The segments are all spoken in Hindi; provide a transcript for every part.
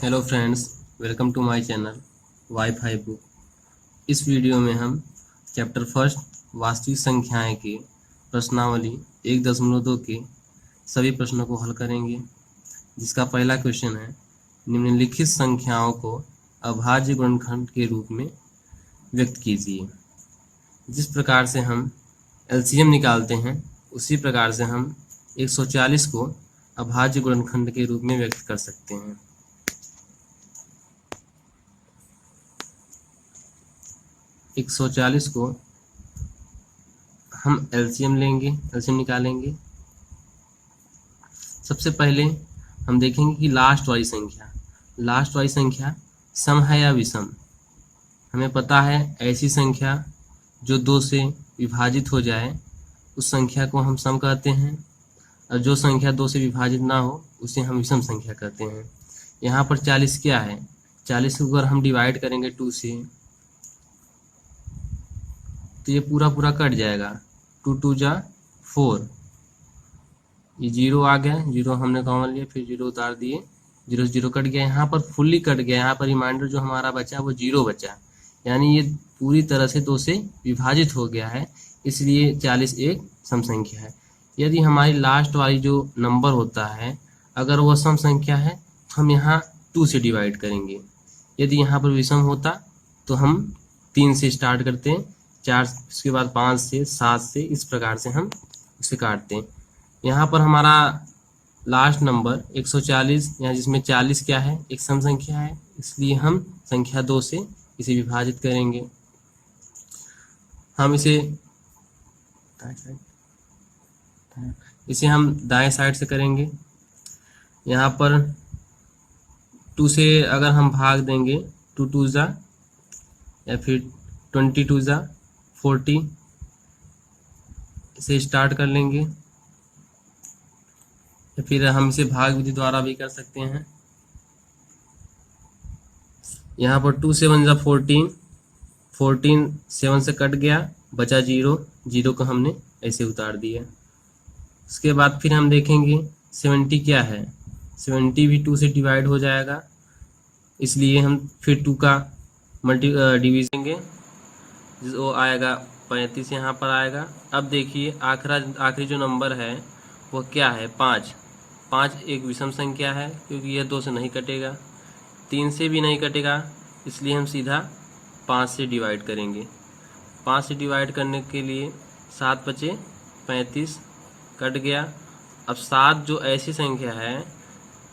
Hello friends, welcome to my channel wifi book. इस वीडियो में हम चैप्टर फर्स्ट वास्तविक संख्याएं के प्रश्नावली 1.2 के सभी प्रश्नों को हल करेंगे। जिसका पहला क्वेश्चन है, निम्नलिखित संख्याओं को अभाज्य गुणनखंड के रूप में व्यक्त कीजिए। जिस प्रकार से हम एलसीएम निकालते हैं उसी प्रकार से हम 140 को अभाज्य गुणनखंड के रूप में व्यक्त कर सकते हैं। 140 को हम एलसीएम लेंगे, एलसीएम निकालेंगे। सबसे पहले हम देखेंगे कि लास्ट वाली संख्या सम है या विषम। हमें पता है ऐसी संख्या जो 2 से विभाजित हो जाए उस संख्या को हम सम कहते हैं, और जो संख्या 2 से विभाजित ना हो उसे हम विषम संख्या कहते हैं। यहाँ पर 40 क्या है, 40 को अगर हम डिवाइड करेंगे 2 से तो ये पूरा कट जाएगा। 2 2 जा 4, ये 0 आ गया, 0 हमने कॉमन लिया, फिर 0 उतार दिए, 0 0 कट गया। यहाँ पर फुल्ली कट गया, यहाँ पर रिमाइंडर जो हमारा बचा वो 0 बचा, यानी ये पूरी तरह से 2 से विभाजित हो गया है, इसलिए 40 एक सम संख्या है। यदि हमारी लास्ट वाली जो नंबर होता है अगर वह सम संख्या है तो हम यहाँ 2 से डिवाइड करेंगे। यदि यहाँ पर विषम होता तो हम 3 से स्टार्ट करते हैं, 4, उसके बाद 5 से, 7 से, इस प्रकार से हम इसे काटते हैं। यहाँ पर हमारा लास्ट नंबर 140, यहाँ जिसमें 40 क्या है, एक सम संख्या है, इसलिए हम संख्या 2 से इसे विभाजित करेंगे। हम इसे हम दाएं साइड से करेंगे। यहाँ पर 2 से अगर हम भाग देंगे, 2 2 जा या फिर 22 जा 40, इसे स्टार्ट कर लेंगे, या फिर हम इसे भाग विधि द्वारा भी कर सकते हैं। यहाँ पर 2 7 जा 14, 14 7 से कट गया, बचा 0, 0 को हमने ऐसे उतार दिया। उसके बाद फिर हम देखेंगे 70 क्या है, 70 भी 2 से डिवाइड हो जाएगा, इसलिए हम फिर 2 का डिवीजन देंगे, वो आएगा 35, यहाँ पर आएगा। अब देखिए आखिरी जो नंबर है वो क्या है, 5। 5 एक विषम संख्या है क्योंकि यह 2 से नहीं कटेगा, 3 से भी नहीं कटेगा, इसलिए हम सीधा 5 से डिवाइड करेंगे। 5 से डिवाइड करने के लिए 7 बचे, 35 कट गया। अब 7 जो ऐसी संख्या है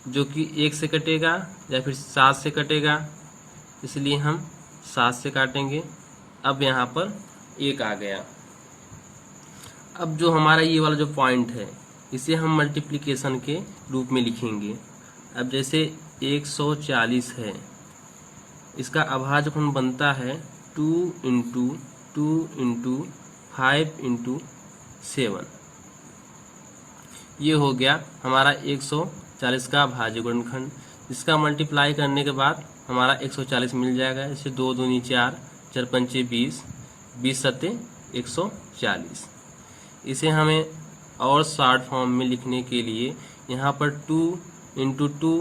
जो कि 1 से कटेगा या फिर 7 से कटेगा, इसलिए हम 7 से काटेंगे। अब यहाँ पर 1 आ गया। अब जो हमारा ये वाला जो पॉइंट है इसे हम मल्टीप्लिकेशन के रूप में लिखेंगे। अब जैसे 140 है, इसका अभाज्य गुणन बनता है 2 × 2 × 5 × 7। ये हो गया हमारा 140 का अभाज्य गुणनखंड। इसका मल्टीप्लाई करने के बाद हमारा 140 मिल जाएगा। इसे 2 दूनी 4, 4 पंचे 20, 20 सत्ते 140। इसे हमें और शॉर्ट फॉर्म में लिखने के लिए यहाँ पर 2 × 2,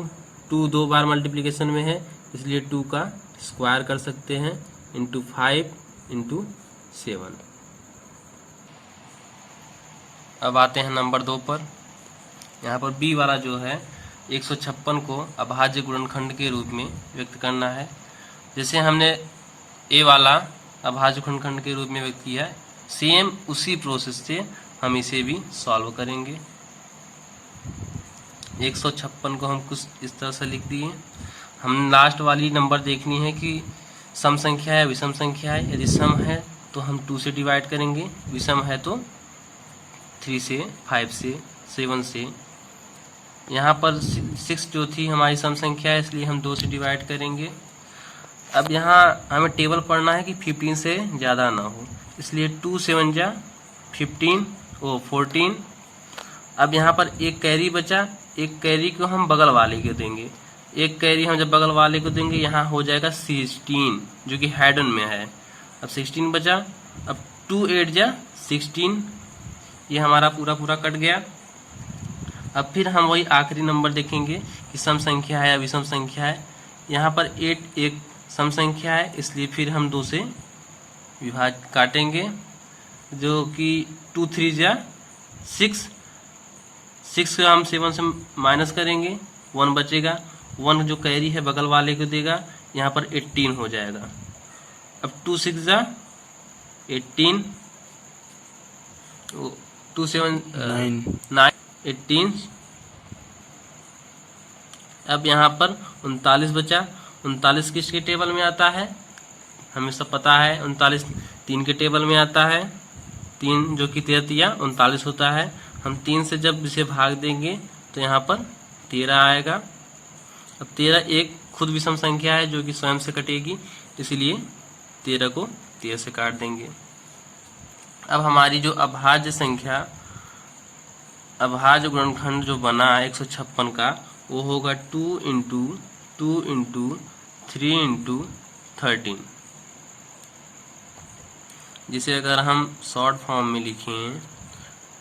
2 2 बार मल्टीप्लिकेशन में है, इसलिए 2 का स्क्वायर कर सकते हैं, × 5 × 7। अब आते हैं नंबर 2 पर। यहाँ पर बी वाला जो है 156 को अभाज्य गुणनखंड के रूप में व्यक्त करना है। जैसे हमने ए वाला अभाज्य गुणनखंड के रूप में व्यक्त किया है, सेम उसी प्रोसेस से हम इसे भी सॉल्व करेंगे। 156 को हम कुछ इस तरह से लिख दिए। हम लास्ट वाली नंबर देखनी है कि सम संख्या है विषम संख्या है। यदि सम है तो हम 2 से डिवाइड करेंगे, विषम है तो 3 से, 5 से, 7 से। यहाँ पर 6 जो थी हमारी सम संख्या है, इसलिए हम 2 से डिवाइड करेंगे। अब यहाँ हमें टेबल पढ़ना है कि 15 से ज़्यादा ना हो, इसलिए 2 7 जा 15 14। अब यहाँ पर एक कैरी बचा, एक कैरी को हम बगल वाले को देंगे। एक कैरी हम जब बगल वाले को देंगे यहाँ हो जाएगा 16, जो कि हेडन में है। अब 16 बचा। अब 2 8 जा 16, ये हमारा पूरा कट गया। अब फिर हम वही आखिरी नंबर देखेंगे कि सम संख्या है या विषम संख्या है। यहाँ पर 8 एक सम संख्या है, इसलिए फिर हम 2 से विभाज काटेंगे, जो कि 2 3 जा 6, 6 का हम 7 से माइनस करेंगे, 1 बचेगा, 1 जो कैरी है बगल वाले को देगा, यहाँ पर 18 हो जाएगा। अब 2 6 जा 18, 2 7 9 18। अब यहाँ पर 39 बचा, 39 किसके टेबल में आता है, हमें सब पता है, 39 3 के टेबल में आता है, 3 जो कि 13 या 39 होता है। हम 3 से जब इसे भाग देंगे तो यहाँ पर 13 आएगा। अब 13 एक खुद विषम संख्या है जो कि स्वयं से कटेगी, इसलिए 13 को 13 से काट देंगे। अब हमारी जो अभाज्य संख्या, अभाज्य गुणनखंड जो बना है 156 का, वो होगा 2 इंटू 2 इंटू 3 इंटू 13, जिसे अगर हम शॉर्ट फॉर्म में लिखें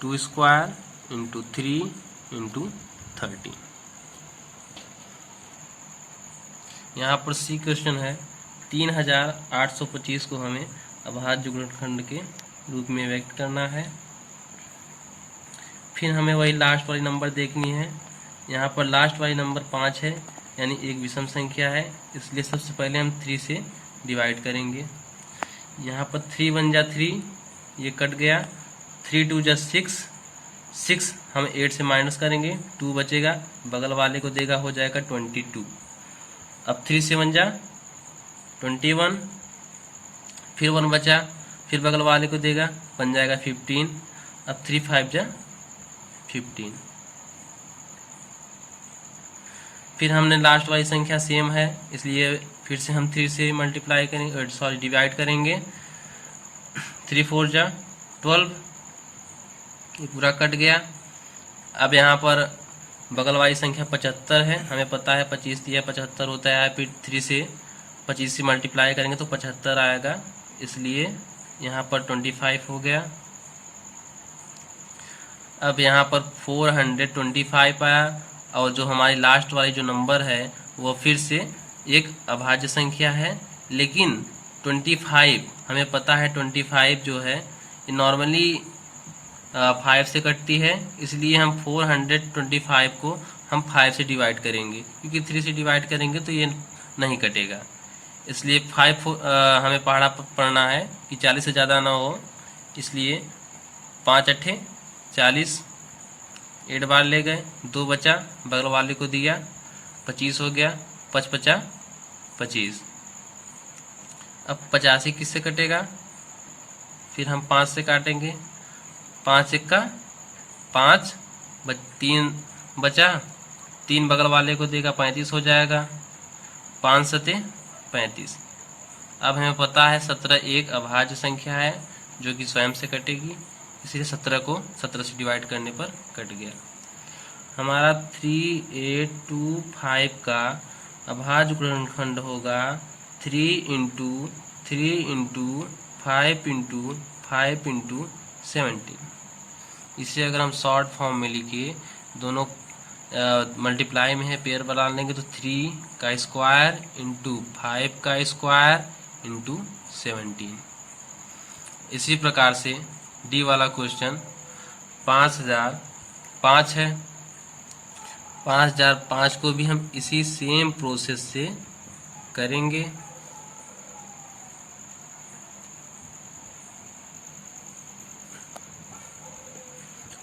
2 स्क्वायर इंटू 3 इंटू 13। यहाँ पर सी क्वेश्चन है, 3825 को हमें अभाज्य गुणनखंड के रूप में व्यक्त करना है। फिर हमें वही लास्ट वाली नंबर देखनी है। यहाँ पर लास्ट वाली नंबर 5 है, यानी एक विषम संख्या है, इसलिए सबसे पहले हम 3 से डिवाइड करेंगे। यहाँ पर 3 1 जा 3, ये कट गया, 3 2 जा 6, 6 हम 8 से माइनस करेंगे, 2 बचेगा, बगल वाले को देगा, हो जाएगा 22। अब 3 7 जा 21, फिर 1 बचा, फिर बगल वाले को देगा, बन जाएगा 15। अब 3 5 जा 15। फिर हमने लास्ट वाली संख्या सेम है, इसलिए फिर से हम 3 से मल्टीप्लाई करेंगे, सॉरी डिवाइड करेंगे। 3 4 जा 12, ये पूरा कट गया। अब यहाँ पर बगल वाली संख्या 75 है, हमें पता है 25 दिया 75 होता है, फिर 3 से 25 से मल्टीप्लाई करेंगे तो 75 आएगा, इसलिए यहाँ पर 25 हो गया। अब यहाँ पर 425 आया, और जो हमारी लास्ट वाली जो नंबर है वो फिर से एक अभाज्य संख्या है, लेकिन 25 हमें पता है 25 जो है ये नॉर्मली 5 से कटती है, इसलिए हम 425 को हम 5 से डिवाइड करेंगे, क्योंकि 3 से डिवाइड करेंगे तो ये नहीं कटेगा, इसलिए 5 हमें पढ़ना है कि 40 से ज़्यादा ना हो, इसलिए 5 8 40, 8 बार ले गए, 2 बचा, बगल वाले को दिया, 25 हो गया, 5 50 25। अब 85 किससे कटेगा, फिर हम 5 से काटेंगे, 5 1 का 5, 3 बचा, 3 बगल वाले को देगा, 35 हो जाएगा, 5 7 35। अब हमें पता है 17 एक अभाज्य संख्या है जो कि स्वयं से कटेगी, इसलिए 17 को 17 से डिवाइड करने पर कट गया। हमारा 3825 का अभाज्य गुणनखंड होगा 3 इंटू 3 इंटू 5 इंटू 5 इंटू 17। इसे अगर हम शॉर्ट फॉर्म में लिखिए, दोनों मल्टीप्लाई में है, पेयर बना लेंगे तो 3 का स्क्वायर इंटू 5 का स्क्वायर इंटू 17। इसी प्रकार से डी वाला क्वेश्चन 5005 है, 5005 को भी हम इसी सेम प्रोसेस से करेंगे।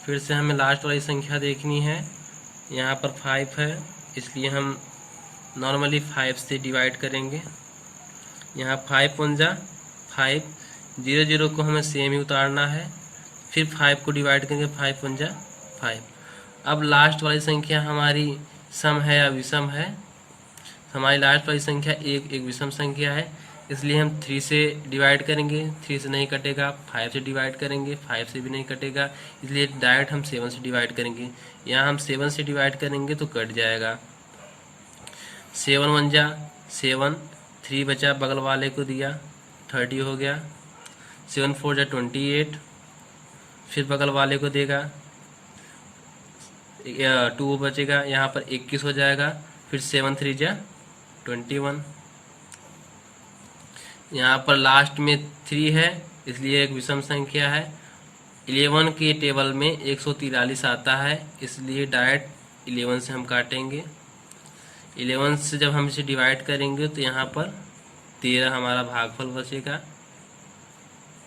फिर से हमें लास्ट वाली संख्या देखनी है, यहाँ पर 5 है, इसलिए हम नॉर्मली 5 से डिवाइड करेंगे। यहाँ 5 1 जा 5, 0 0 को हमें सेम ही उतारना है, फिर 5 को डिवाइड करेंगे, 5 1 जा 5। अब लास्ट वाली संख्या हमारी सम है या विषम है, हमारी लास्ट वाली संख्या एक विषम संख्या है, इसलिए हम 3 से डिवाइड करेंगे, 3 से नहीं कटेगा, 5 से डिवाइड करेंगे, 5 से भी नहीं कटेगा, इसलिए डायरेक्ट हम 7 से डिवाइड करेंगे। यहाँ हम 7 से डिवाइड करेंगे तो कट जाएगा, 7 1 जा 7, 3 बचा, बगल वाले को दिया, 30 हो गया, 7 4 जा 28, फिर बगल वाले को देगा, 2 बचेगा, यहाँ पर 21 हो जाएगा, फिर 7 3 जा 21। यहाँ पर लास्ट में 3 है इसलिए एक विषम संख्या है। 11 के टेबल में 143 आता है इसलिए डायरेक्ट 11 से हम काटेंगे। 11 से जब हम इसे डिवाइड करेंगे तो यहाँ पर 13 हमारा भागफल बचेगा।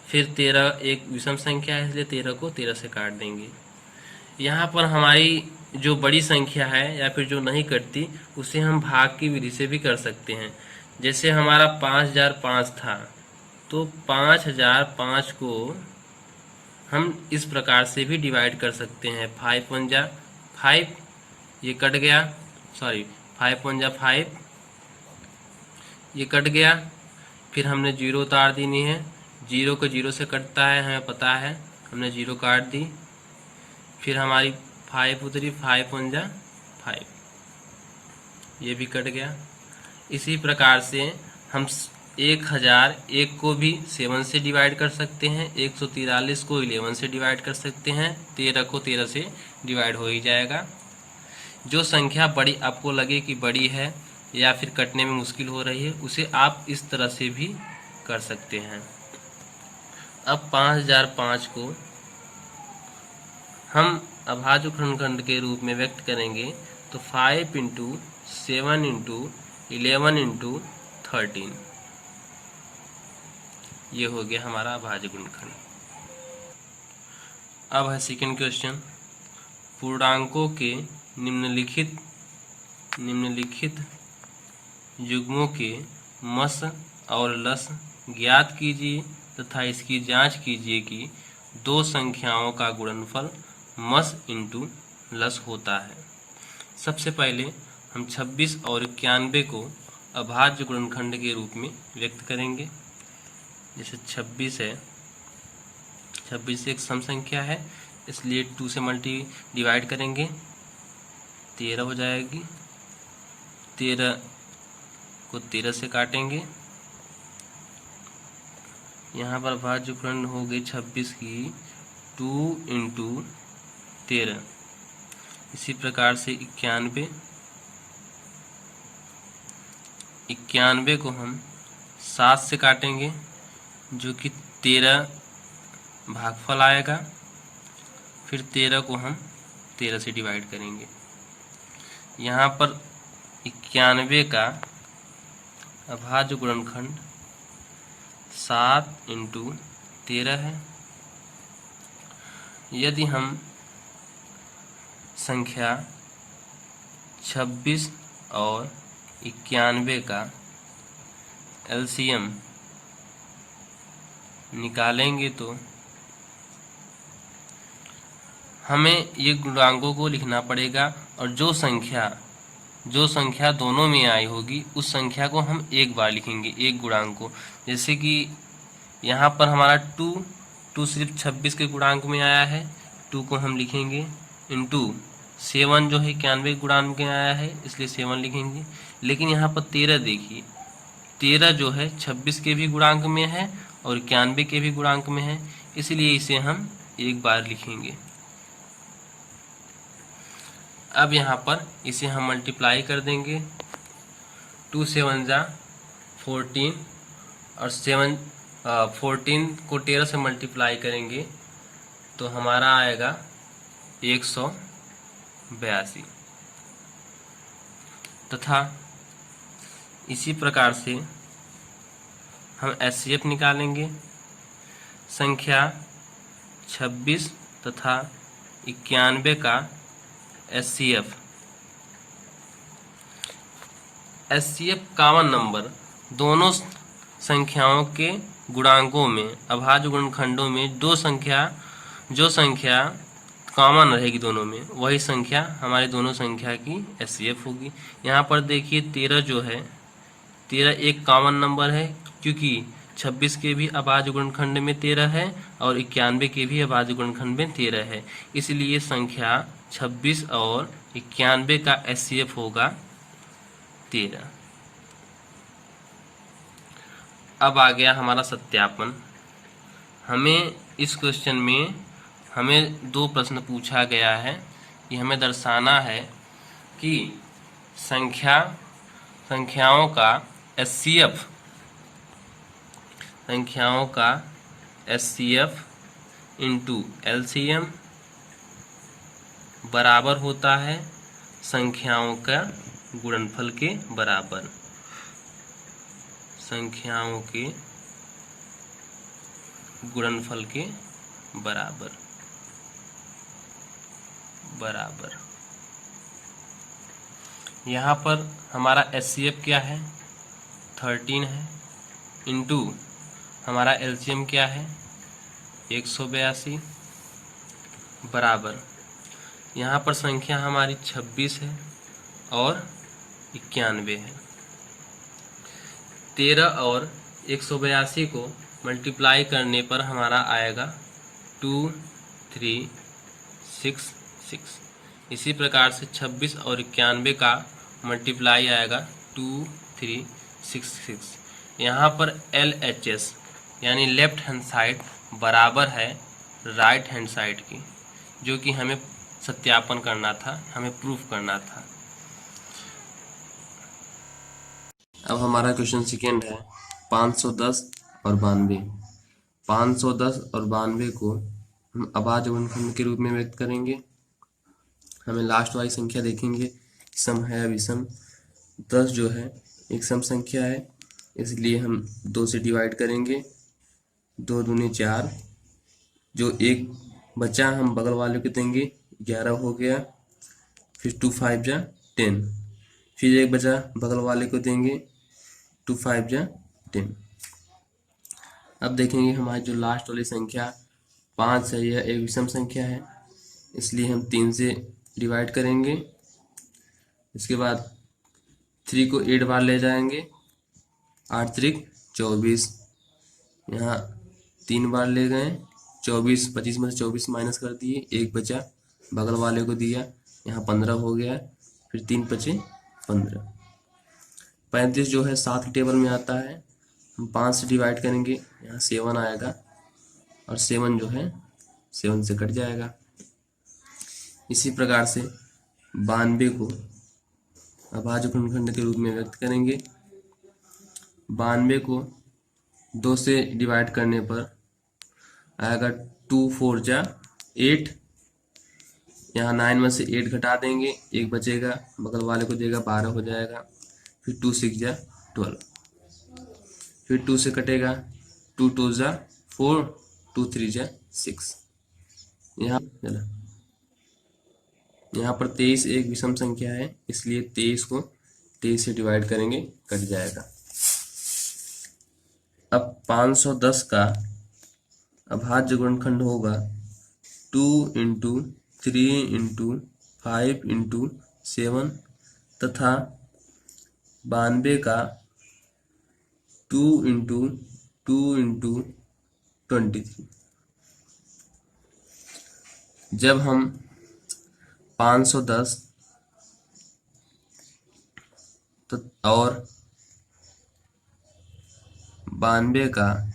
फिर 13 एक विषम संख्या है इसलिए 13 को 13 से काट देंगे। यहाँ पर हमारी जो बड़ी संख्या है या फिर जो नहीं कटती उसे हम भाग की विधि से भी कर सकते हैं। जैसे हमारा 5005 था तो 5005 को हम इस प्रकार से भी डिवाइड कर सकते हैं। 5 1 जा 5, ये कट गया, सॉरी 5 1 जा 5, ये कट गया। फिर हमने 0 उतार देनी है, 0 को 0 से कटता है हमें पता है, हमने 0 काट दी। फिर हमारी 5 उतरी, 5 1 जा 5, ये भी कट गया। इसी प्रकार से हम 1001 को भी 7 से डिवाइड कर सकते हैं, 143 को 11 से डिवाइड कर सकते हैं, 13 को 13 से डिवाइड हो ही जाएगा। जो संख्या बड़ी आपको लगे कि बड़ी है या फिर कटने में मुश्किल हो रही है उसे आप इस तरह से भी कर सकते हैं। अब 5005 को हम अभाज्य गुणनखंड के रूप में व्यक्त करेंगे तो 5 × 7 × 11 × 13, ये हो गया हमारा अभाज्य गुणनखंड। अब है सेकंड क्वेश्चन, पूर्णांकों के निम्नलिखित युग्मों के मस और लस ज्ञात कीजिए तथा इसकी जांच कीजिए कि दो संख्याओं का गुणनफल मस इंटू लस होता है। सबसे पहले हम 26 और 91 को अभाज्य गुणनखंड के रूप में व्यक्त करेंगे। जैसे 26 है, 26 एक सम संख्या है इसलिए 2 से डिवाइड करेंगे, 13 हो जाएगी। 13 को 13 से काटेंगे। यहाँ पर अभाज्य गुणन हो गई 26 की 2 × 13। इसी प्रकार से 91 को हम 7 से काटेंगे जो कि 13 भागफल आएगा। फिर 13 को हम 13 से डिवाइड करेंगे। यहाँ पर 91 का अभाज्य गुणनखंड 7 × 13 है। यदि हम संख्या 26 और 91 का एलसीएम निकालेंगे तो हमें ये गुणांकों को लिखना पड़ेगा और जो संख्या दोनों में आई होगी उस संख्या को हम एक बार लिखेंगे, एक गुणांक को। जैसे कि यहाँ पर हमारा 2 सिर्फ 26 के गुणांक में आया है, 2 को हम लिखेंगे इंटू 7 जो है 91 गुणांक में आया है इसलिए 7 लिखेंगे। लेकिन यहाँ पर 13 देखिए, 13 जो है 26 के भी गुणांक में है और 91 के भी गुणांक में है, इसलिए इसे हम एक बार लिखेंगे। अब यहाँ पर इसे हम मल्टीप्लाई कर देंगे, 2 7 जा 14 और 14 को 13 से मल्टीप्लाई करेंगे तो हमारा आएगा 182 तथा इसी प्रकार से हम एचसीएफ निकालेंगे। संख्या 26 तथा 91 का एचसीएफ कॉमन नंबर दोनों संख्याओं के गुणांकों में अभाज्य गुणनखंडों में जो संख्या कॉमन रहेगी दोनों में वही संख्या हमारी दोनों संख्या की एचसीएफ होगी। यहाँ पर देखिए 13 जो है 13 एक कॉमन नंबर है क्योंकि 26 के भी अभाज्य गुणनखंड में 13 है और 91 के भी अभाज्य गुणनखंड में 13 है, इसलिए संख्या 26 और 91 का एचसीएफ होगा 13। अब आ गया हमारा सत्यापन। हमें इस क्वेश्चन में हमें 2 प्रश्न पूछा गया है कि हमें दर्शाना है कि संख्या संख्याओं का एचसीएफ इंटू एलसीएम बराबर होता है संख्याओं का गुणनफल के बराबर। संख्याओं के गुणनफल के बराबर। यहाँ पर हमारा एचसीएफ क्या है 13 है, इंटू हमारा एलसीएम क्या है 182 बराबर। यहाँ पर संख्या हमारी 26 है और 91 है। 13 और 182 को मल्टीप्लाई करने पर हमारा आएगा 2366। इसी प्रकार से 26 और 91 का मल्टीप्लाई आएगा 2366। यहाँ पर LHS यानी लेफ्ट हैंड साइड बराबर है राइट हैंड साइड की, जो कि हमें सत्यापन करना था, हमें प्रूफ करना था। अब हमारा क्वेश्चन सेकेंड है 510 और 92। 510 और 92 को हम अभाज्य गुणनखंड के रूप में व्यक्त करेंगे। हमें लास्ट वाली संख्या देखेंगे सम है या विषम। 10 जो है एक सम संख्या है, इसलिए हम 2 से डिवाइड करेंगे। 2 दूनी 4, जो एक बचा हम बगल वाले को देंगे 11 हो गया। फिर 2 5 जा 10, फिर एक बचा बगल वाले को देंगे 2 5 जा 10। अब देखेंगे हमारी जो लास्ट वाली संख्या 5 है, यह एक विषम संख्या है, इसलिए हम 3 से डिवाइड करेंगे। इसके बाद 3 को 8 बार ले जाएंगे, 8 त्रिक 24, यहाँ 3 बार ले गए 24, 25 में से 24 माइनस कर दिए, एक बचा बगल वाले को दिया, यहाँ 15 हो गया। फिर 3 बचे 15। 35 जो है 7 टेबल में आता है, हम 5 से डिवाइड करेंगे, यहाँ 7 आएगा और 7 जो है 7 से कट जाएगा। इसी प्रकार से 92 को अभाज्य गुणनखंड के रूप में व्यक्त करेंगे। 92 को 2 से डिवाइड करने पर आएगा 2 4 जा 8, यहाँ 9 में से 8 घटा देंगे, एक बचेगा बगल वाले को देगा 12 हो जाएगा। फिर 2 6 जा 12, फिर 2 से कटेगा 2 2 जा 4, 2 3 जा 6। यहाँ पर 23 एक विषम संख्या है, इसलिए 23 को 23 से डिवाइड करेंगे, कट जाएगा। अब 510 का अभाज्य गुणनखंड होगा 2 इंटू 3 इंटू 5 इंटू 7 तथा 92 का 2 इंटू 2 इंटू 23। जब हम 510 और 92 का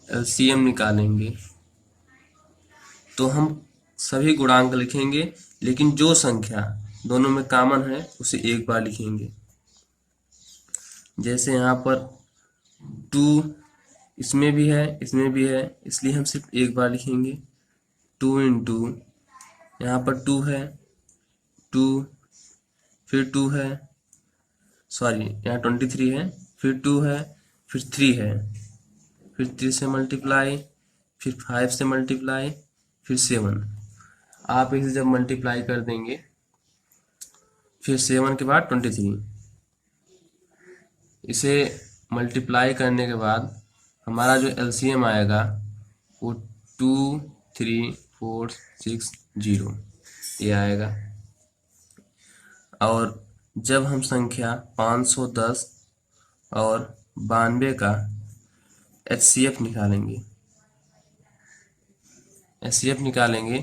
एलसीएम निकालेंगे तो हम सभी गुणांक लिखेंगे, लेकिन जो संख्या दोनों में कॉमन है उसे एक बार लिखेंगे। जैसे यहाँ पर 2 इसमें भी है, इसमें भी है, इसलिए हम सिर्फ एक बार लिखेंगे। 2 इंटू यहाँ पर 2 है, 2 फिर 2 है, सॉरी यहाँ 23 है, फिर 2 है, फिर 3 है, फिर 3 से मल्टीप्लाई, फिर 5 से मल्टीप्लाई, फिर 7। आप इसे जब मल्टीप्लाई कर देंगे, फिर 7 के बाद 23, इसे मल्टीप्लाई करने के बाद हमारा जो एलसीएम आएगा वो 2 3 4 6 0 ये आएगा। और जब हम संख्या 510 और 92 का एचसीएफ निकालेंगे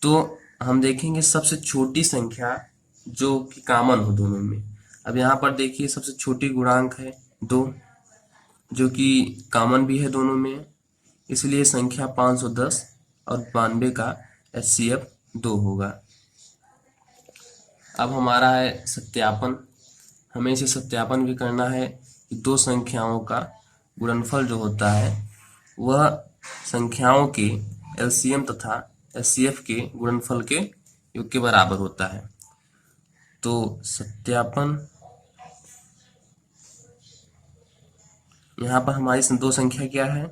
तो हम देखेंगे सबसे छोटी संख्या जो कि कॉमन हो दोनों में। अब यहाँ पर देखिए सबसे छोटी गुणांक है 2, जो कि कॉमन भी है दोनों में, इसलिए संख्या 510 और 92 का एचसीएफ 2 होगा। अब हमारा है सत्यापन। हमें इसे सत्यापन भी करना है कि दो संख्याओं का गुणनफल जो होता है वह संख्याओं के एलसीएम तथा एचसीएफ के गुणनफल के योग के बराबर होता है। तो सत्यापन, यहाँ पर हमारी दो संख्या क्या है,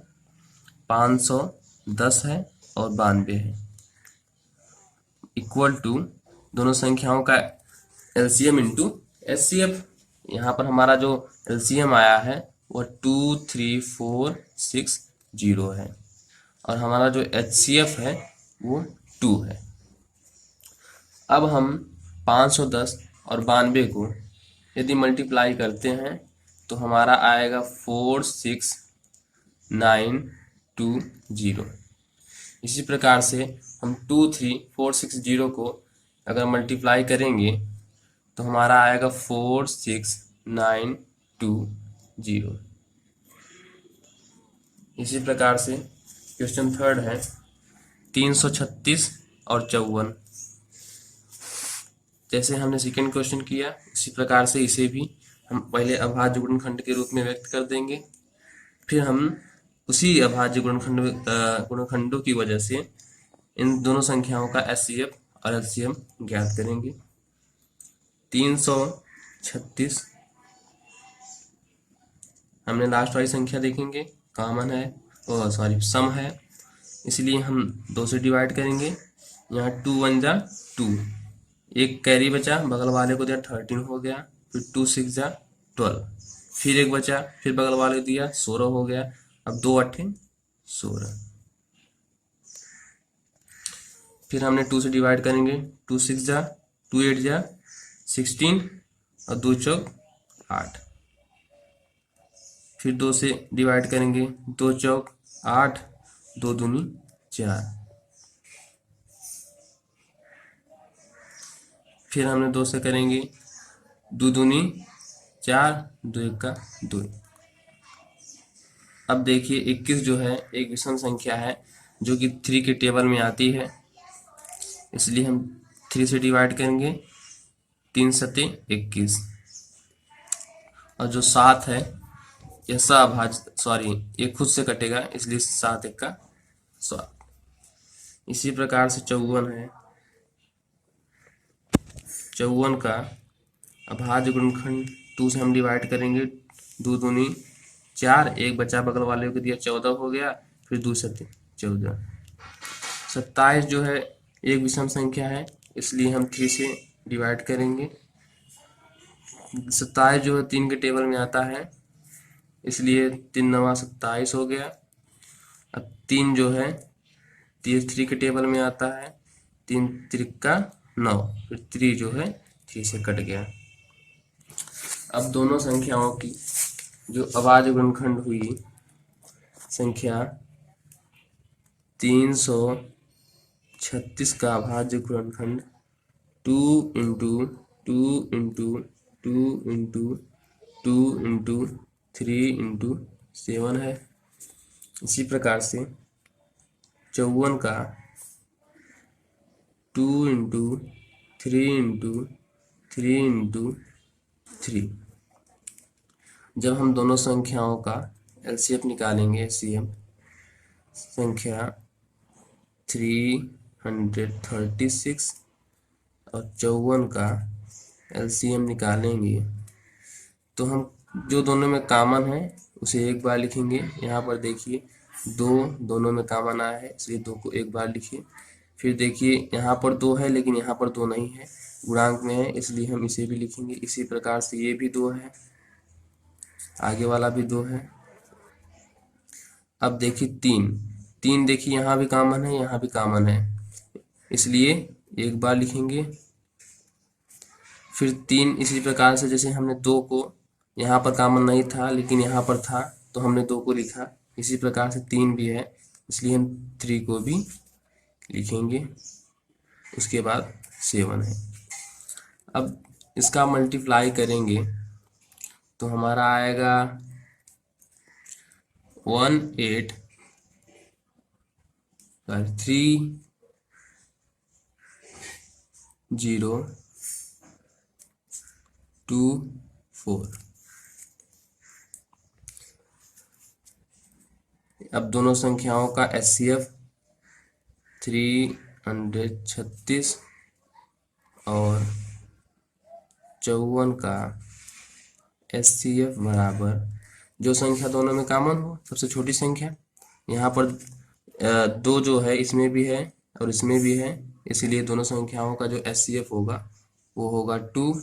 510 है और 92 है, इक्वल टू दोनों संख्याओं का एलसीएम इंटू एचसीएफ। यहाँ पर हमारा जो एलसीएम आया है वह 23460 है और हमारा जो एचसीएफ है वो 2 है। अब हम 510 और 92 को यदि मल्टीप्लाई करते हैं तो हमारा आएगा 46920। इसी प्रकार से हम 23460 को अगर मल्टीप्लाई करेंगे तो हमारा आएगा 46920। इसी प्रकार से क्वेश्चन थर्ड है 336 और 54। जैसे हमने सेकेंड क्वेश्चन किया उसी प्रकार से इसे भी हम पहले अभाज्य गुणनखंड के रूप में व्यक्त कर देंगे, फिर हम उसी अभाज्य गुणनखंडों की वजह से इन दोनों संख्याओं का एचसीएफ और एलसीएम ज्ञात करेंगे। 336 हमने लास्ट वाली संख्या देखेंगे कॉमन है, सॉरी सम है, इसलिए हम 2 से डिवाइड करेंगे। यहाँ 2 1 जा 2, एक कैरी बचा, बगल वाले को दिया 13 हो गया, फिर 2 6 जा 12, फिर एक बचा, फिर बगल वाले को दिया 16 हो गया। अब 2 8 16, फिर हमने 2 से डिवाइड करेंगे, 2 6 जा 2 8 जा 16 और 2 चौक 8, फिर 2 से डिवाइड करेंगे, 2 चौक 8, 2 दूनी 4, फिर हमने 2 से करेंगे, 2 दूनी 4, 2 1 का 2। अब देखिए 21 जो है एक विषम संख्या है जो कि 3 के टेबल में आती है, इसलिए हम 3 से डिवाइड करेंगे, 3 सते 21, और जो 7 है यह सभाज्य, सॉरी ये खुद से कटेगा इसलिए 7 1 का 7। इसी प्रकार से 54 है, 54 का अभाज्य गुणनखंड 2 से हम डिवाइड करेंगे, 2 दूनी 4, एक बचा बगल वाले को दिया 14 हो गया, फिर 2 सते 14। 27 जो है एक विषम संख्या है इसलिए हम 3 से डिवाइड करेंगे। 27 जो है 3 के टेबल में आता है इसलिए 3 9 27 हो गया। अब 3 जो है 3 के टेबल में आता है, 3 3 9, फिर 3 जो है 3 से कट गया। अब दोनों संख्याओं की जो अभाज्य गुणनखंड हुई संख्या 336 का अभाज्य गुणनखंड 2 into 2 into 2 into 2 into 3 into 7 है। इसी प्रकार से 54 का 2 इंटू 3 इंटू 3 इंटू 3। जब हम दोनों संख्याओं का एलसीएम निकालेंगे, एलसीएम संख्या 336 और 54 का एलसीएम निकालेंगे तो हम जो दोनों में कॉमन है उसे एक बार लिखेंगे। यहाँ पर देखिए 2 दोनों में कॉमन आया है इसलिए 2 को एक बार लिखिए। फिर देखिए यहाँ पर 2 है लेकिन यहाँ पर 2 नहीं है, गुणांक में है इसलिए हम इसे भी लिखेंगे। इसी प्रकार से ये भी 2 है, आगे वाला भी 2 है। अब देखिए 3 देखिए यहाँ भी कॉमन है, यहाँ भी कॉमन है इसलिए एक बार लिखेंगे। फिर 3 इसी प्रकार से जैसे हमने 2 को यहाँ पर कॉमन नहीं था लेकिन यहाँ पर था तो हमने 2 को लिखा, इसी प्रकार से 3 भी है इसलिए हम 3 को भी लिखेंगे। उसके बाद 7 है। अब इसका मल्टीप्लाई करेंगे तो हमारा आएगा 18302 4। अब दोनों संख्याओं का HCF 336 और 54 का HCF बराबर, जो संख्या दोनों में कॉमन हो सबसे छोटी संख्या, यहाँ पर दो जो है इसमें भी है और इसमें भी है, इसीलिए दोनों संख्याओं का जो HCF होगा वो होगा 2।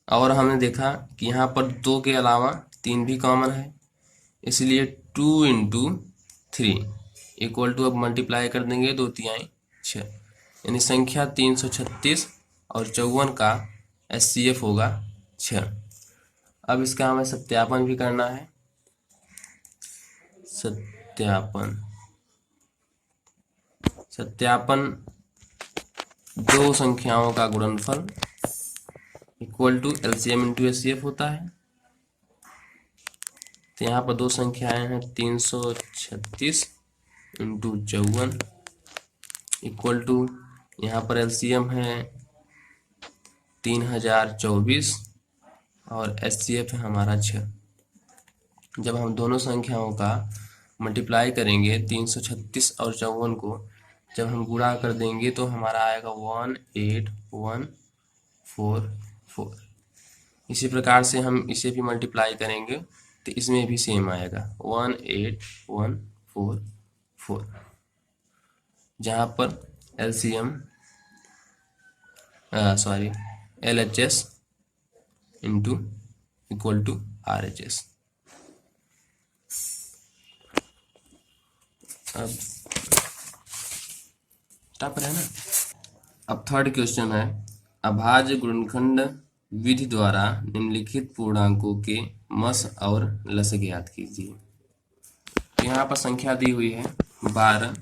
और हमने देखा कि यहाँ पर 2 के अलावा 3 भी कॉमन है, इसलिए 2 इंटू 3 इक्वल टू, अब मल्टीप्लाई कर देंगे 2 तिहाई 6, यानी संख्या 336 और 54 का HCF होगा 6। अब इसका हमें सत्यापन भी करना है। सत्यापन दो संख्याओं का गुणनफल equal to LCM into HCF होता है। तो यहाँ पर दो संख्याएं हैं 336 इंटू 54 इक्वल टू, यहाँ पर LCM है 3024 और HCF है हमारा 6। जब हम दोनों संख्याओं का मल्टीप्लाई करेंगे 336 और 54 को जब हम गुणा कर देंगे तो हमारा आएगा 18144। इसी प्रकार से हम इसे भी मल्टीप्लाई करेंगे तो इसमें भी सेम आएगा 18144, जहाँ पर LHS into equal to RHS। अब स्टॉप है ना। अब थर्ड क्वेश्चन है, अभाज्य गुणनखंड विधि द्वारा निम्नलिखित पूर्णांकों के मस और लस ज्ञात कीजिए। तो यहाँ पर संख्या दी हुई है 12,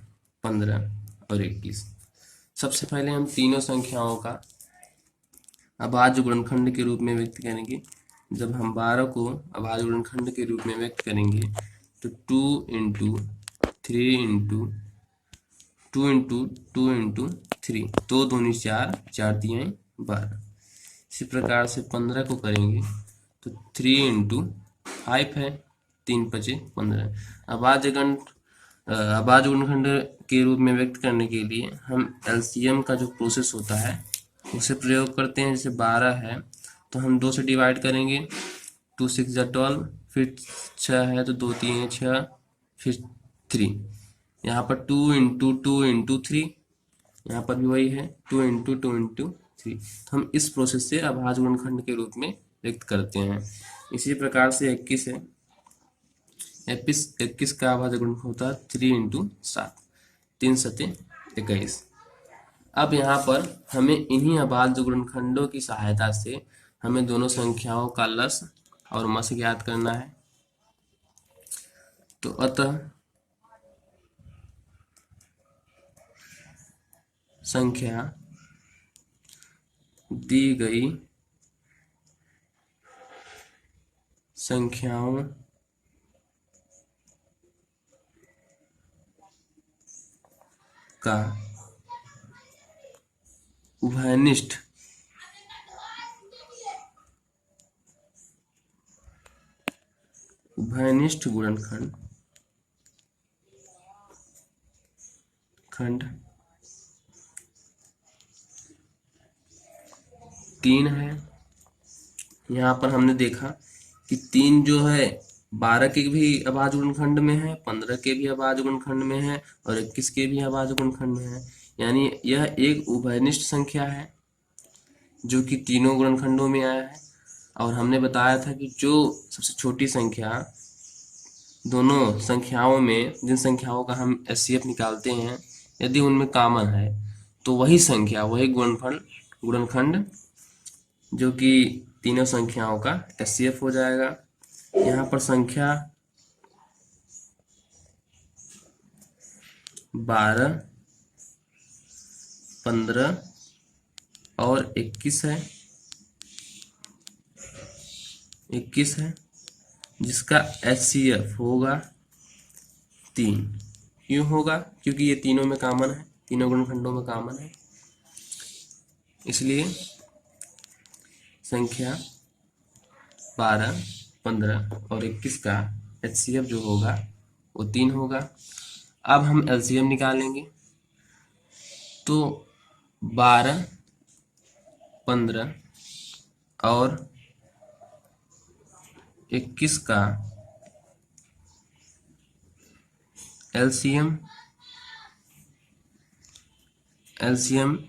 15 और 21। सबसे पहले हम तीनों संख्याओं का अभाज्य गुणनखंड के रूप में व्यक्त करेंगे। जब हम 12 को अभाज्य गुणनखंड के रूप में व्यक्त करेंगे तो 2 इंटू 3 इंटू 2 इंटू 2 इंटू 3, 2 दूनी 4, 4 तिहाई 12। इसी प्रकार से 15 को करेंगे तो 3 इंटू 5 है, 3 पचे 15। अभाज्य गुणनखंड के रूप में व्यक्त करने के लिए हम LCM का जो प्रोसेस होता है उसे प्रयोग करते हैं। जैसे 12 है तो हम 2 से डिवाइड करेंगे, 2 6 जा 12, फिर 6 है तो 2 3 6, फिर 3। यहाँ पर 2 इंटू 2 इंटू 3, यहाँ पर भी वही है 2 इंटू 2 इंटू 3। तो हम इस प्रोसेस से अभाज्य गुणनखंड के रूप में व्यक्त करते हैं। इसी प्रकार से 21 है, 21 का अभाज्य गुणनखंड होता है 3 इंटू 7, 3 सते 21। अब यहाँ पर हमें इन्हीं अभाज्य गुणनखंडों की सहायता से हमें दोनों संख्याओं का लस और मस ज्ञात करना है। तो अतः संख्या दी गई संख्याओं का उभयनिष्ठ गुणनखंड 3 है। यहाँ पर हमने देखा कि 3 जो है 12 के भी अभाज्य गुणनखंड में है, 15 के भी अभाज्य गुणनखंड में है और 21 के भी अभाज्य गुणनखंड में है। यानी यह एक उभयनिष्ठ संख्या है जो कि तीनों गुणनखंडों में आया है। और हमने बताया था कि जो सबसे छोटी संख्या दोनों संख्याओं में, जिन संख्याओं का हम HCF निकालते हैं, यदि उनमें कॉमन है तो वही संख्या, वही गुणनखंड जो कि तीनों संख्याओं का HCF हो जाएगा। यहाँ पर संख्या 12, 15 और 21 है, जिसका HCF होगा 3। क्यों होगा? क्योंकि ये तीनों में कॉमन है, तीनों गुणनखंडों में कॉमन है। इसलिए संख्या 12, 15 और 21 का HCF जो होगा वो 3 होगा। अब हम LCM निकालेंगे, तो 12, 15 और 21 का LCM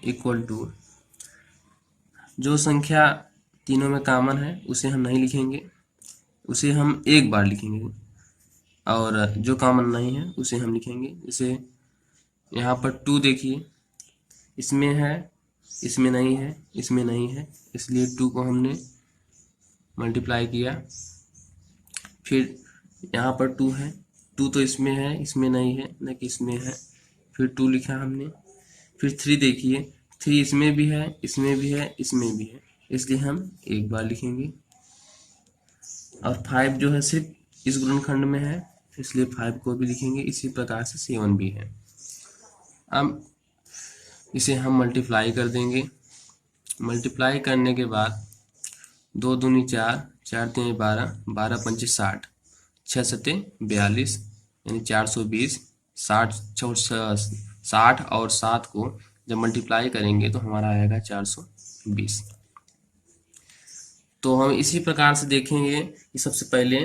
इक्वल टू, जो संख्या तीनों में कॉमन है उसे हम नहीं लिखेंगे, उसे हम एक बार लिखेंगे, और जो कॉमन नहीं है उसे हम लिखेंगे। जैसे यहाँ पर 2 देखिए, इसमें है, इसमें नहीं है, इसमें नहीं है, इसलिए 2 को हमने मल्टीप्लाई किया। फिर यहाँ पर 2 है, 2 तो इसमें है, इसमें नहीं है, न कि इसमें है, फिर 2 लिखा हमने। फिर 3 देखिए, 3 इसमें भी है, इसमें भी है, इसमें भी है, इसलिए हम एक बार लिखेंगे। और 5 जो है सिर्फ इस गुणनखंड में है, इसलिए 5 को भी लिखेंगे। इसी प्रकार से 7 भी है। अब इसे हम मल्टीप्लाई कर देंगे। मल्टीप्लाई करने के बाद 2 दूनी 4, 4 तीन 12, 12 पंचे 60, 6 सत्ते 42, यानी 420। 60 और 7 को जब मल्टीप्लाई करेंगे तो हमारा आएगा 420। तो हम इसी प्रकार से देखेंगे कि सबसे पहले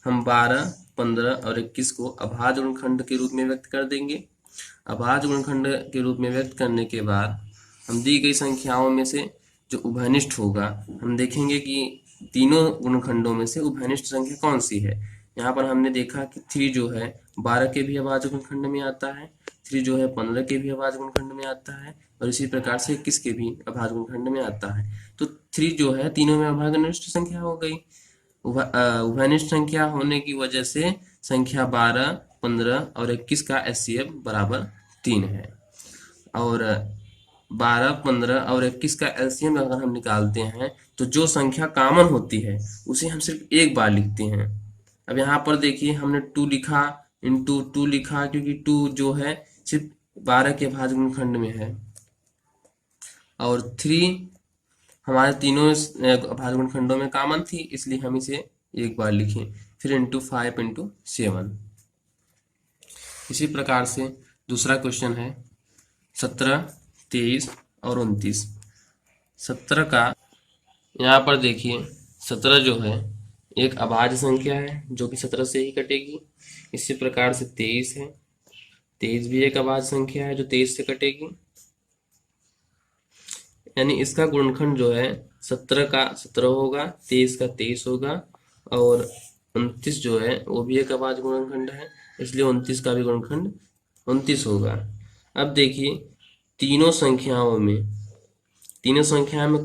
हम 12, 15 और 21 को अभाज्य गुणनखंड के रूप में व्यक्त कर देंगे। अभाज्य गुणनखंड के रूप में व्यक्त करने के बाद हम दी गई संख्याओं में से जो उभयनिष्ठ होगा, हम देखेंगे कि तीनों गुणनखंडों में से उभयनिष्ठ संख्या कौन सी है। यहाँ पर हमने देखा कि 3 जो है 12 के भी अभाज्य गुणनखंड में आता है, 3 जो है 15 के भी अभाज्य गुणनखंड में आता है, और इसी प्रकार से 21 के भी अभाज्य गुणनखंड में आता है। तो 3 जो है तीनों में अभाज्यनिष्ठ संख्या हो गई। उभयनिष्ठ संख्या होने की वजह से संख्या 12, 15 और 21 का HCF बराबर 3 है। और 12, 15 और 21 का LCM अगर हम निकालते हैं तो जो संख्या कॉमन होती है उसे हम सिर्फ एक बार लिखते हैं। अब यहाँ पर देखिए, हमने 2 लिखा, इंटू 2 लिखा, क्योंकि 2 जो है सिर्फ 12 के अभाज्य गुणनखंड में है, और 3 हमारे तीनों अभाज्य गुणनखंडों में कॉमन थी, इसलिए हम इसे एक बार लिखें। फिर इंटू 5 इंटू 7। इसी प्रकार से दूसरा क्वेश्चन है 17, 23 और 29। 17 का यहाँ पर देखिए, 17 जो है एक अभाज्य संख्या है जो कि 17 से ही कटेगी। इसी प्रकार से 23 है, 23 भी एक अभाज्य संख्या है जो 23 से कटेगी। यानी इसका गुणनखंड जो है 17 का 17 होगा, 23 का 23 होगा, और 29 जो है वो भी एक अभाज्य गुणनखंड है, इसलिए 29 का भी गुणनखंड 29 होगा। अब देखिए, तीनों संख्याओं में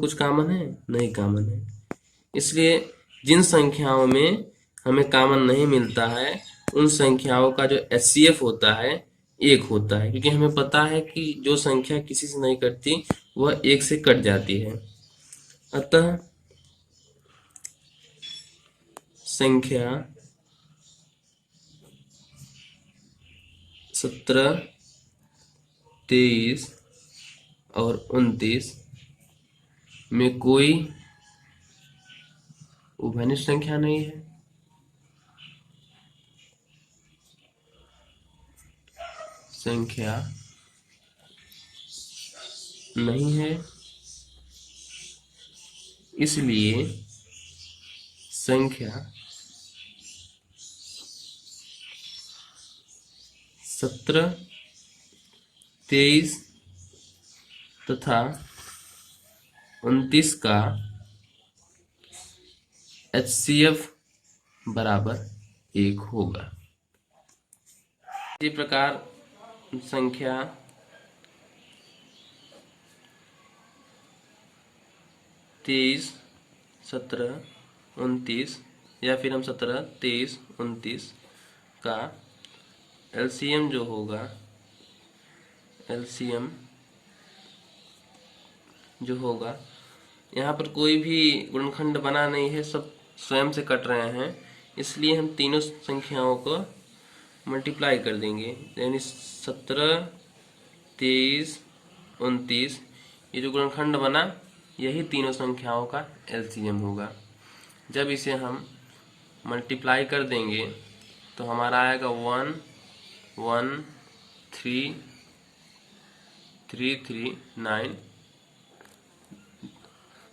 कुछ कॉमन है? नहीं कॉमन है। इसलिए जिन संख्याओं में हमें कॉमन नहीं मिलता है उन संख्याओं का जो HCF होता है 1 होता है, क्योंकि हमें पता है कि जो संख्या किसी से नहीं कटती वह 1 से कट जाती है। अतः संख्या 17, 23 और 29 में कोई उभयनिष्ठ संख्या नहीं है। संख्या नहीं है, इसलिए संख्या 17, 23 तथा 29 का HCF बराबर 1 होगा। इसी प्रकार संख्या 23, 17, 29, या फिर हम 17, 23, 29 का LCM जो होगा, LCM जो होगा, यहाँ पर कोई भी गुणनखंड बना नहीं है, सब स्वयं से कट रहे हैं, इसलिए हम तीनों संख्याओं को मल्टीप्लाई कर देंगे। यानी 17, 23, 29 ये जो गुणनखंड बना यही तीनों संख्याओं का एलसीएम होगा। जब इसे हम मल्टीप्लाई कर देंगे तो हमारा आएगा 1 1 3 3 3 9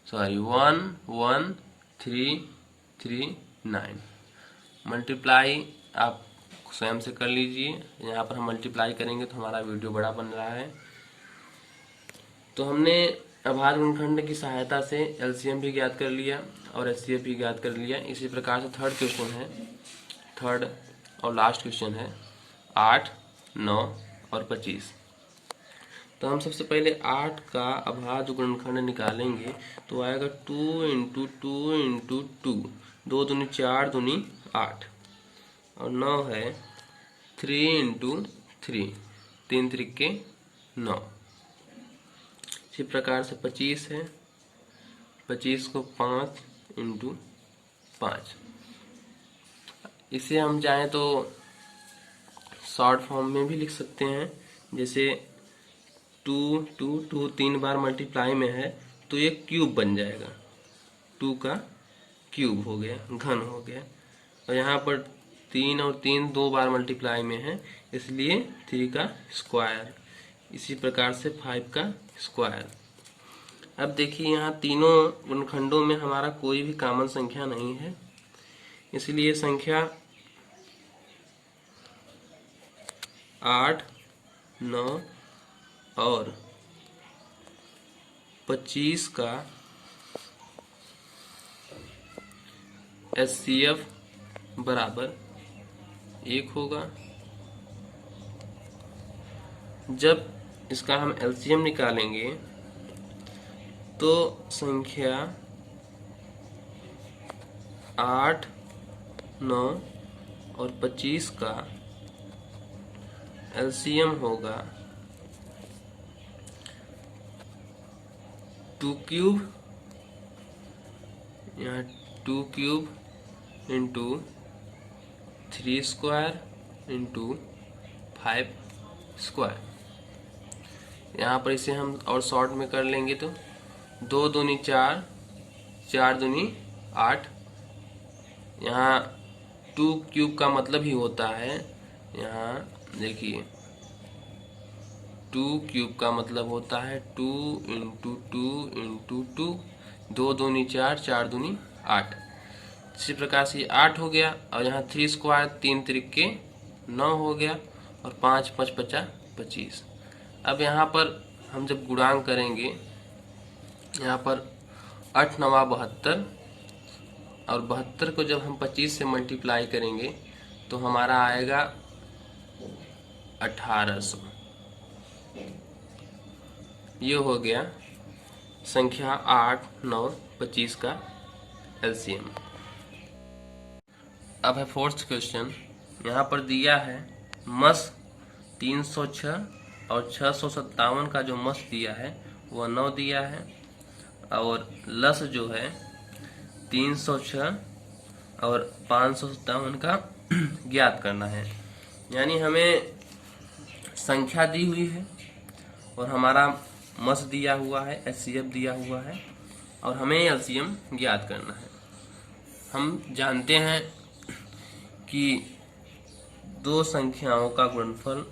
1 1 3 3 9। मल्टीप्लाई आप स्वयं से कर लीजिए। यहाँ पर हम मल्टीप्लाई करेंगे तो हमारा वीडियो बड़ा बन रहा है। तो हमने अभाज्य गुणनखंड की सहायता से एलसीएम भी ज्ञात कर लिया और एचसीएफ भी ज्ञात कर लिया। इसी प्रकार से थर्ड और लास्ट क्वेश्चन है 8, 9 और 25। तो हम सबसे पहले 8 का अभाज्य गुणनखंड निकालेंगे तो आएगा 2 × 2 × 2, 2 दूनी 4 दूनी 8 और 9 है 3 × 3, 3 त्रिके 9। इसी प्रकार से 25 है, 25 को 5 × 5। इसे हम चाहें तो शॉर्ट फॉर्म में भी लिख सकते हैं, जैसे 2 2 2 3 बार मल्टीप्लाई में है तो ये क्यूब बन जाएगा, 2 का क्यूब हो गया, घन हो गया। और यहाँ पर 3 और 3 2 बार मल्टीप्लाई में है इसलिए 3 का स्क्वायर। इसी प्रकार से 5 का स्क्वायर। अब देखिए यहाँ तीनों गुणनखंडों में हमारा कोई भी कॉमन संख्या नहीं है, इसलिए संख्या 8, 9 और 25 का एचसीएफ बराबर 1 होगा। जब इसका हम एलसीएम निकालेंगे तो संख्या 8, 9 और 25 का एलसीएम होगा 2 क्यूब, यहाँ 2 क्यूब × 3 स्क्वायर × 5 स्क्वायर। यहाँ पर इसे हम और शॉर्ट में कर लेंगे तो 2 दूनी 4, 4 दूनी 8। यहाँ 2 क्यूब का मतलब ही होता है, यहाँ देखिए 2 क्यूब का मतलब होता है 2 × 2 × 2, 2 दूनी 4, 4 दूनी 8। इसी प्रकार से ये 8 हो गया और यहाँ 3 स्क्वायर, 3 त्रिके 9 हो गया और 5 5 50 25। अब यहाँ पर हम जब गुणांक करेंगे, यहाँ पर 8 9 72 और 72 को जब हम 25 से मल्टीप्लाई करेंगे तो हमारा आएगा 1800। ये हो गया संख्या 8, 9, 25 का एलसीएम। अब है फोर्थ क्वेश्चन। यहाँ पर दिया है मस 306 और 657 का जो मस दिया है वह 9 दिया है और लस जो है 306 और 557 का ज्ञात करना है। यानी हमें संख्या दी हुई है और हमारा मस दिया हुआ है, एचसीएफ दिया हुआ है और हमें एलसीएम ज्ञात करना है। हम जानते हैं कि दो संख्याओं का गुणनफल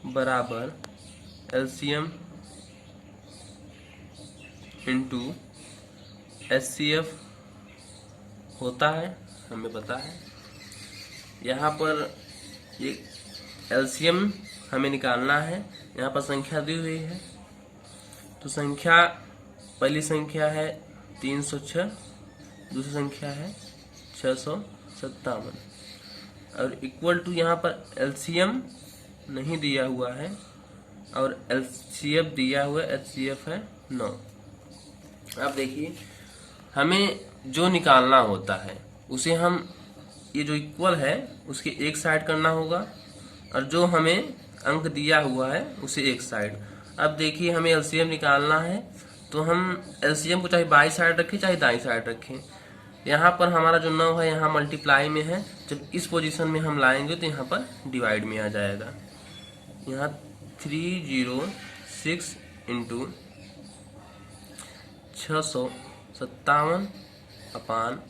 बराबर एलसीएम इंटू एचसीएफ होता है, हमें पता है। यहाँ पर ये एलसीएम हमें निकालना है। यहाँ पर संख्या दी हुई है तो संख्या, पहली संख्या है 306, दूसरी संख्या है 657 और इक्वल टू, यहाँ पर एलसीएम नहीं दिया हुआ है और एचसीएफ दिया हुआ है, एचसीएफ है 9। अब देखिए हमें जो निकालना होता है उसे हम, ये जो इक्वल है उसके एक साइड करना होगा और जो हमें अंक दिया हुआ है उसे एक साइड। अब देखिए हमें एलसीएम निकालना है, तो हम एलसीएम को चाहे बाई साइड रखें चाहे दाई साइड रखें। यहाँ पर हमारा जो 9 है यहाँ मल्टीप्लाई में है, जब इस पोजीशन में हम लाएंगे तो यहाँ पर डिवाइड में आ जाएगा। यहाँ 306 into 657 upon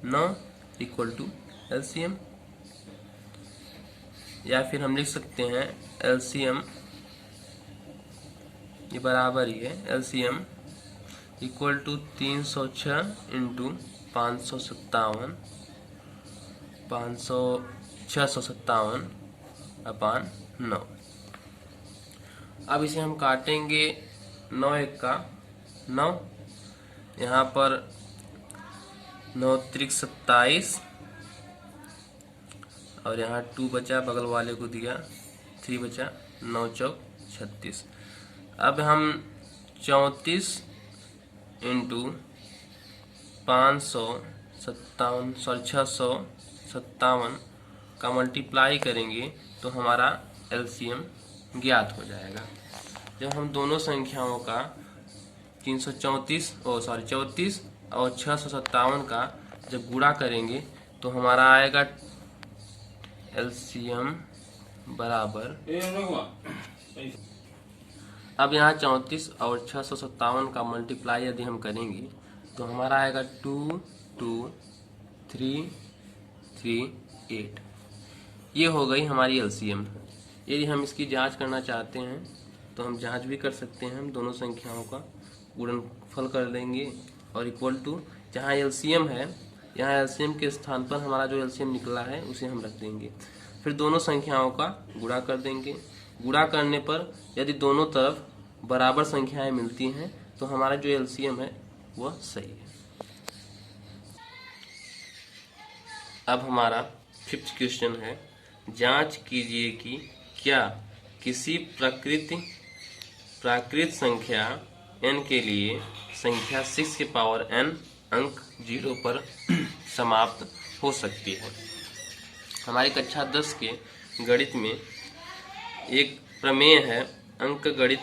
9 equal to LCM, या फिर हम लिख सकते हैं एलसीएम ये बराबर ही है, LCM equal to 306 into 557 657 upon 9। अब इसे हम काटेंगे, 9 एक का 9, यहाँ पर 9 त्रिक 27 और यहाँ 2 बचा, बगल वाले को दिया 3 बचा, 9 चौक 36। अब हम 34 इंटू 657 का मल्टीप्लाई करेंगे तो हमारा एलसीएम ज्ञात हो जाएगा। जब हम दोनों संख्याओं का 34 और 657 का जब गुणा करेंगे तो हमारा आएगा एलसीएम बराबर, अब यहाँ 34 और 657 का मल्टीप्लाई यदि हम करेंगे तो हमारा आएगा 22338। ये हो गई हमारी एलसीएम। यदि हम इसकी जांच करना चाहते हैं तो हम जांच भी कर सकते हैं। हम दोनों संख्याओं का गुणनफल कर देंगे और इक्वल टू, जहाँ एलसीएम है यहाँ एलसीएम के स्थान पर हमारा जो एलसीएम निकला है उसे हम रख देंगे। फिर दोनों संख्याओं का गुणा कर देंगे। गुणा करने पर यदि दोनों तरफ बराबर संख्याएं मिलती हैं तो हमारा जो एलसीएम है वह सही है। अब हमारा 5th क्वेश्चन है, जांच कीजिए कि क्या किसी प्राकृत संख्या n के लिए संख्या 6 के पावर n अंक 0 पर समाप्त हो सकती है। हमारी कक्षा 10 के गणित में एक प्रमेय है, अंक गणित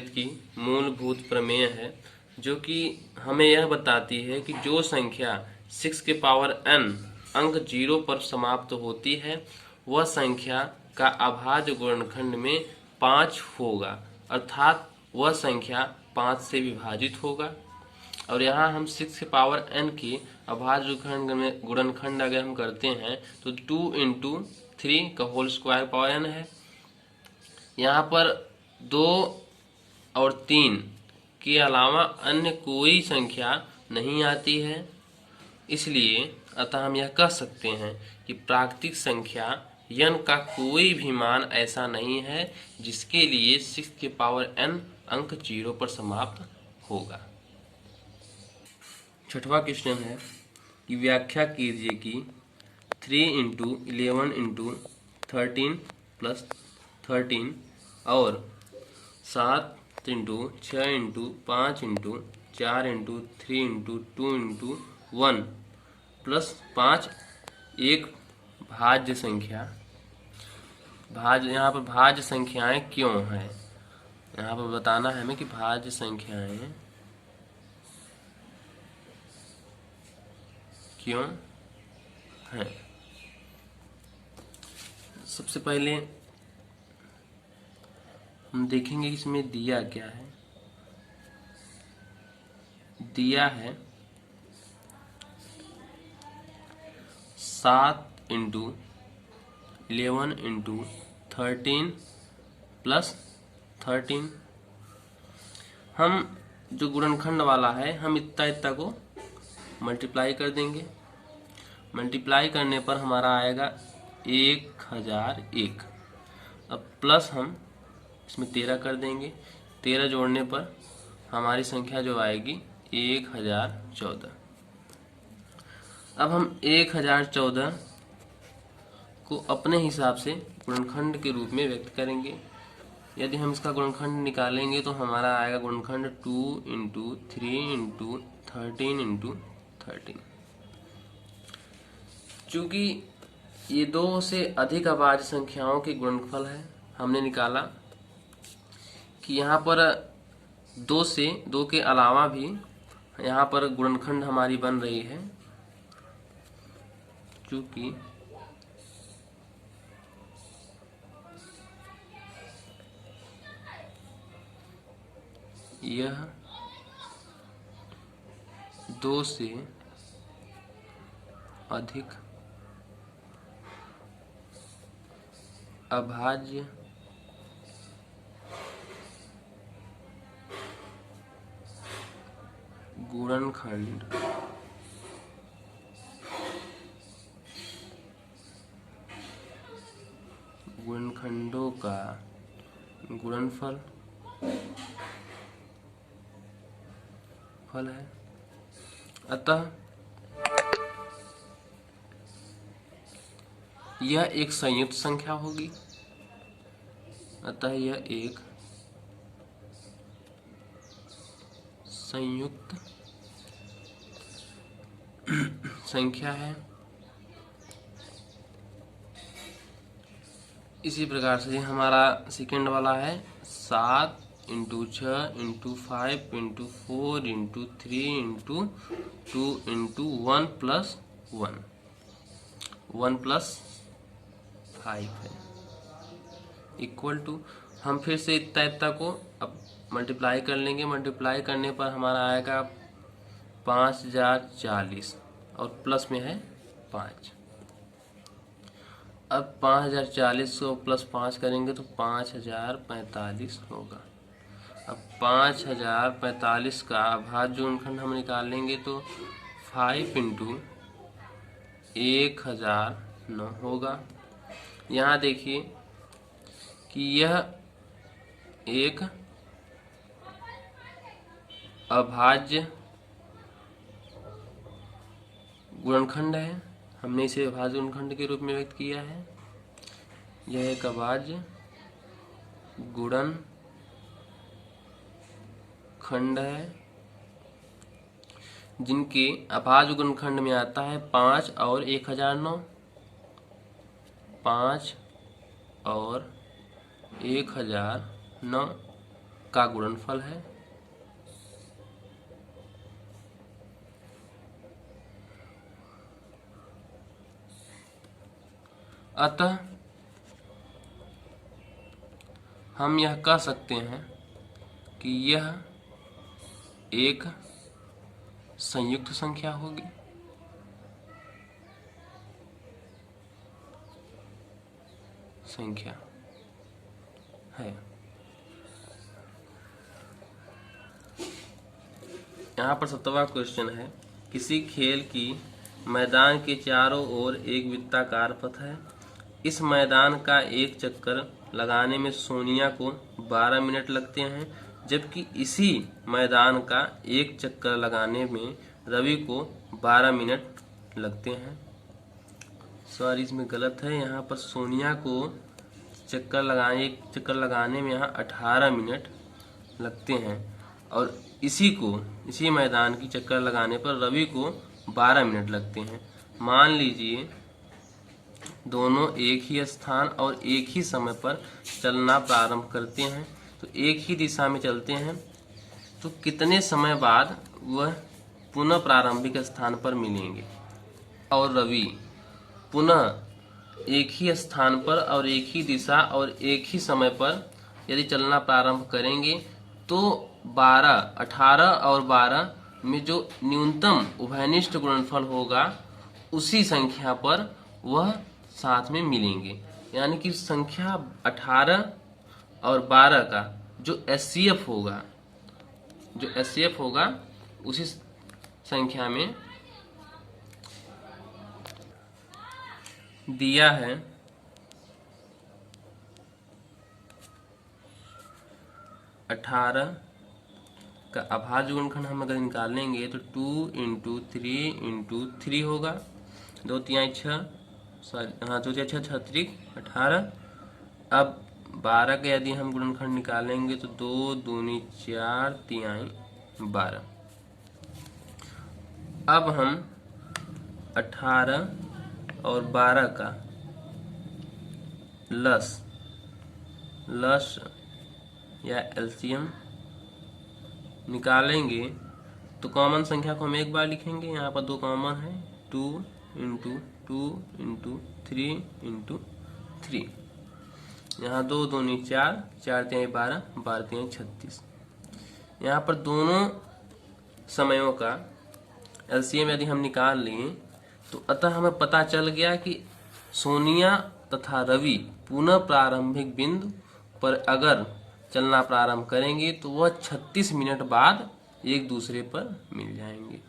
की मूलभूत प्रमेय है, जो कि हमें यह बताती है कि जो संख्या 6 के पावर n अंक 0 पर समाप्त होती है वह संख्या का अभाज्य गुणनखंड में 5 होगा, अर्थात वह संख्या 5 से विभाजित होगा। और यहाँ हम 6 के पावर n की अभाज्य गुणनखंड अगर हम करते हैं तो 2 इंटू 3 का होल स्क्वायर पावर n है। यहाँ पर 2 और 3 के अलावा अन्य कोई संख्या नहीं आती है, इसलिए अतः हम यह कह सकते हैं कि प्राकृतिक संख्या n का कोई भी मान ऐसा नहीं है जिसके लिए 6 के पावर n अंक 0 पर समाप्त होगा। 6वां क्वेश्चन है कि व्याख्या कीजिए कि 3 इंटू 11 इंटू 13 प्लस 13 और 7 into 6 into 5 into 4 into 3 into 2 into 1 plus 5 एक भाज्य संख्या। यहाँ पर भाज्य संख्याएं क्यों हैं, यहाँ पर बताना है हमें कि भाज्य संख्याएं क्यों हैं। सबसे पहले हम देखेंगे इसमें दिया क्या है। दिया है 7 इंटू 11 इंटू 13 प्लस 13। हम जो गुणनखंड वाला है हम इतना को मल्टीप्लाई कर देंगे। मल्टीप्लाई करने पर हमारा आएगा 1001। अब प्लस हम इसमें 13 कर देंगे। 13 जोड़ने पर हमारी संख्या जो आएगी 1014। अब हम 1014 को अपने हिसाब से गुणनखंड के रूप में व्यक्त करेंगे। यदि हम इसका गुणनखंड निकालेंगे तो हमारा आएगा गुणनखंड 2 इंटू 3 इंटू 13 इंटू 13। चूँकि ये दो से अधिक अभाज्य संख्याओं के गुणनफल है। हमने निकाला कि यहाँ पर दो के अलावा भी यहाँ पर गुणनखंड हमारी बन रही है, क्योंकि यह दो से अधिक अभाज्य गुणनखंडों का गुणनफल है। अतः यह एक संयुक्त संख्या होगी। अतः यह एक संयुक्त संख्या है। इसी प्रकार से हमारा सेकेंड वाला है 7 × 6 × 5 × 4 × 3 × 2 × 1 + 1 + 5 है, इक्वल टू, हम फिर से इतना को अब मल्टीप्लाई कर लेंगे। मल्टीप्लाई करने पर हमारा आएगा 5040 और प्लस में है 5। अब 5040 को +5 करेंगे तो 5045 होगा। अब 5045 का अभाज्य गुणनखंड हम निकालेंगे तो 5 × 1009 होगा। यहाँ देखिए कि यह एक अभाज्य गुणनखंड है। हमने इसे अभाज्य गुणनखंड के रूप में व्यक्त किया है। यह एक अभाज्य गुणनखंड है जिनके अभाज्य गुणनखंड में आता है 5 और 1009। 5 और 1009 का गुणनफल है। अतः हम यह कह सकते हैं कि यह एक संयुक्त संख्या होगी। संख्या है। यहाँ पर 7वां क्वेश्चन है, किसी खेल की मैदान के चारों ओर एक वृत्ताकार पथ है। इस मैदान का एक चक्कर लगाने में सोनिया को 12 मिनट लगते हैं, जबकि इसी मैदान का एक चक्कर लगाने में रवि को 12 मिनट लगते हैं। सॉरी, इसमें गलत है। यहाँ पर सोनिया को एक चक्कर लगाने में यहाँ 18 मिनट लगते हैं और इसी मैदान की चक्कर लगाने पर रवि को 12 मिनट लगते हैं। मान लीजिए दोनों एक ही स्थान और एक ही समय पर चलना प्रारंभ करते हैं, तो एक ही दिशा में चलते हैं, तो कितने समय बाद वह पुनः प्रारंभिक स्थान पर मिलेंगे। और रवि पुनः एक ही स्थान पर और एक ही दिशा और एक ही समय पर यदि चलना प्रारंभ करेंगे तो 18 और 12 में जो न्यूनतम उभयनिष्ठ गुणनफल होगा उसी संख्या पर वह साथ में मिलेंगे। यानी कि संख्या 18 और 12 का जो एचसीएफ होगा उसी संख्या में दिया है। 18 का अभाज्य गुणनखंड हम अगर निकालेंगे तो 2 × 3 × 3 होगा। 2 तिहाई 6, सॉरी हाँ 2 तिहाई 6 × 18। अब 12 का यदि हम गुणनखंड निकालेंगे तो 2 दूनी 4 तिहाई 12। अब हम 18 और 12 का लस या एलसीएम निकालेंगे तो कॉमन संख्या को हम एक बार लिखेंगे। यहाँ पर 2 कॉमन है, 2 इंटू 2 इंटू 3 इंटू 3। यहाँ 2 दूनी 4, 4 तिहाई 12, 12 तिहाई 36। यहाँ पर दोनों समयों का एलसीएम यदि हम निकाल लिए तो अतः हमें पता चल गया कि सोनिया तथा रवि पुनः प्रारंभिक बिंदु पर अगर चलना प्रारंभ करेंगे तो वह 36 मिनट बाद एक दूसरे पर मिल जाएंगे।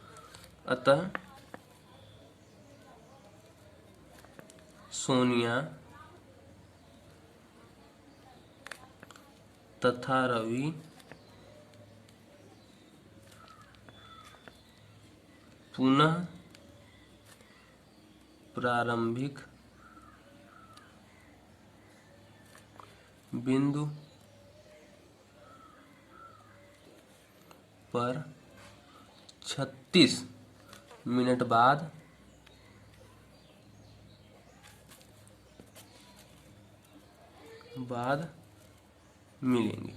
अतः सोनिया तथा रवि पुनः प्रारंभिक बिंदु पर 36 मिनट बाद मिलेंगे।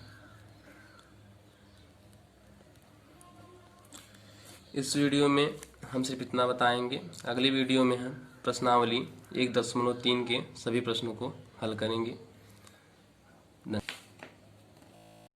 इस वीडियो में हम सिर्फ इतना बताएंगे। अगली वीडियो में हम प्रश्नावली 1.3 के सभी प्रश्नों को हल करेंगे।